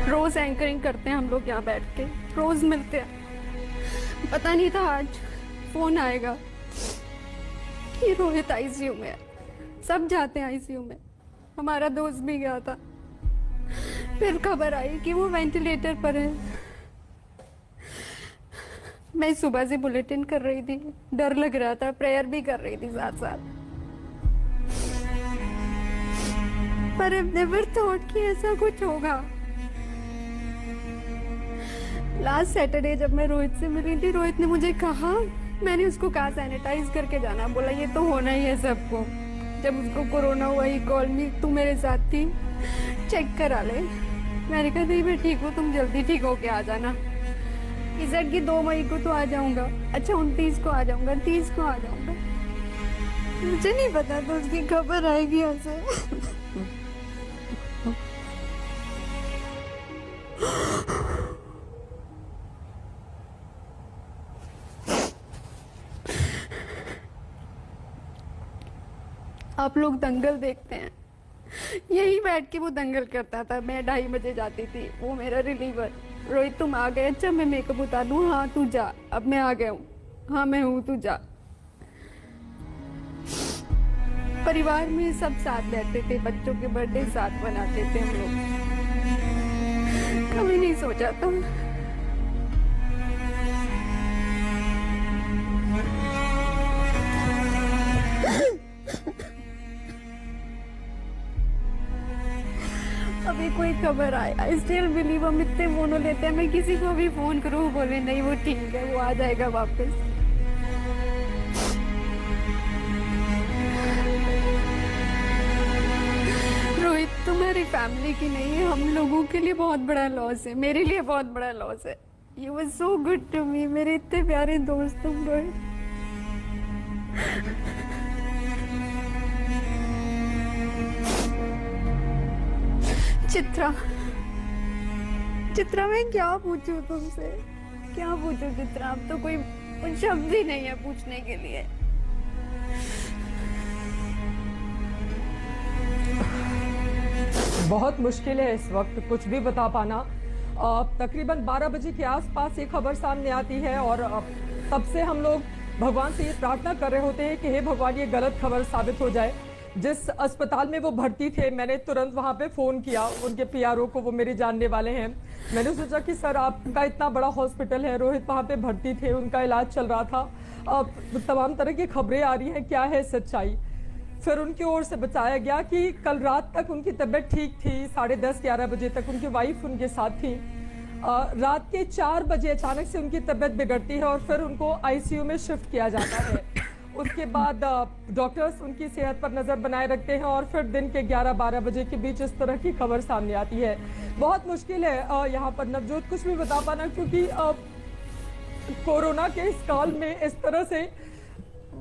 रोज anchoring करते हैं हम लोग यहाँ बैठ के, रोज मिलते हैं। पता नहीं था आज फोन आएगा कि रोहित आईसीयू में है। सब जाते हैं आईसीयू में, हमारा दोस्त भी गया था। फिर खबर आई कि वो वेंटिलेटर पर है। मैं सुबह से बुलेटिन कर रही थी, डर लग रहा था, प्रेयर भी कर रही थी साथ साथ। पर आई नेवर थॉट कि ऐसा कुछ होगा। लास्ट सैटरडे जब मैं रोहित से मिली थी, रोहित ने मुझे कहा, मैंने उसको कहा सैनिटाइज करके जाना, बोला ये तो होना ही है सबको। जब उसको कोरोना हुआ ही कॉल मी, तू मेरे साथ थी, चेक करा ले। मैंने कहा नहीं मैं ठीक हूँ, तुम जल्दी ठीक होके आ जाना। इज़ेड की 2 मई को तो आ जाऊंगा, अच्छा 29 को आ जाऊंगा, 30 को आ जाऊंगा। मुझे नहीं पता तो उसकी खबर आएगी ऐसे। आप लोग दंगल देखते हैं, यही बैठ के वो दंगल करता था। मैं 2:30 बजे जाती थी, वो मेरा रिलीवर। रोहित तुम आ गए, अच्छा मैं मेकअप उतार लूँ, हाँ तू जा, अब मैं आ गया हूँ, हाँ मैं हूँ तू जा। परिवार में सब साथ बैठते थे, बच्चों के बर्थडे साथ मनाते थे हम लोग। कभी नहीं सोचा था अभी कोई खबर आए। आई स्टिल बिलीव, हम इतने फोन लेते हैं, मैं किसी को भी फोन करूँ बोले नहीं वो ठीक है, वो आ जाएगा वापस। रोहित तुम्हारी फैमिली की नहीं है, हम लोगों के लिए बहुत बड़ा लॉस है, मेरे लिए बहुत बड़ा लॉस है। You was so good to me, मेरे इतने प्यारे दोस्त तुम रोहित। चित्रा, चित्रा मैं क्या पूछूं तुमसे, क्या पूछूं चित्रा, अब तो कोई शब्द ही नहीं है पूछने के लिए। बहुत मुश्किल है इस वक्त कुछ भी बता पाना। तकरीबन 12 बजे के आसपास ये खबर सामने आती है और तब से हम लोग भगवान से ये प्रार्थना कर रहे होते हैं कि हे भगवान ये गलत खबर साबित हो जाए। जिस अस्पताल में वो भर्ती थे, मैंने तुरंत वहां पे फ़ोन किया उनके पीआरओ को, वो मेरे जानने वाले हैं। मैंने सोचा कि सर आपका इतना बड़ा हॉस्पिटल है, रोहित वहां पे भर्ती थे, उनका इलाज चल रहा था, अब तमाम तरह की खबरें आ रही हैं, क्या है सच्चाई। फिर उनकी ओर से बताया गया कि कल रात तक उनकी तबीयत ठीक थी, 10:30-11 बजे तक उनकी वाइफ उनके साथ थी। रात के 4 बजे अचानक से उनकी तबीयत बिगड़ती है और फिर उनको आईसीयू में शिफ्ट किया जाता है। उसके बाद डॉक्टर्स उनकी सेहत पर नज़र बनाए रखते हैं और फिर दिन के 11-12 बजे के बीच इस तरह की खबर सामने आती है। बहुत मुश्किल है यहाँ पर नवजोत कुछ भी बता पाना, क्योंकि कोरोना के इस काल में इस तरह से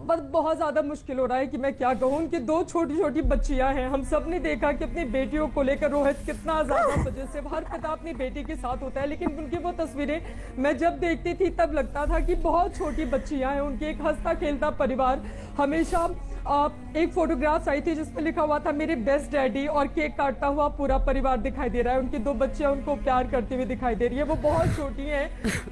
बस बहुत ज़्यादा मुश्किल हो रहा है कि मैं क्या कहूँ। उनकी 2 छोटी छोटी बच्चियां हैं, हम सब ने देखा कि अपनी बेटियों को लेकर रोहित कितना ज़्यादा वजह से हर पिता अपनी बेटी के साथ होता है, लेकिन उनकी वो तस्वीरें मैं जब देखती थी तब लगता था कि बहुत छोटी बच्चियां हैं, उनके एक हंसता खेलता परिवार। हमेशा एक फोटोग्राफ्स आई थी जिसमें लिखा हुआ था मेरे बेस्ट डैडी, और केक काटता हुआ पूरा परिवार दिखाई दे रहा है। उनकी 2 बच्चियां उनको प्यार करती हुई दिखाई दे रही है। वो बहुत छोटी हैं,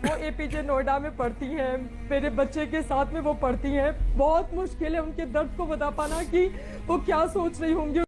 वो एपीजे नोएडा में पढ़ती हैं, मेरे बच्चे के साथ में वो पढ़ती हैं। बहुत मुश्किल है उनके दर्द को बता पाना कि वो क्या सोच रही होंगी।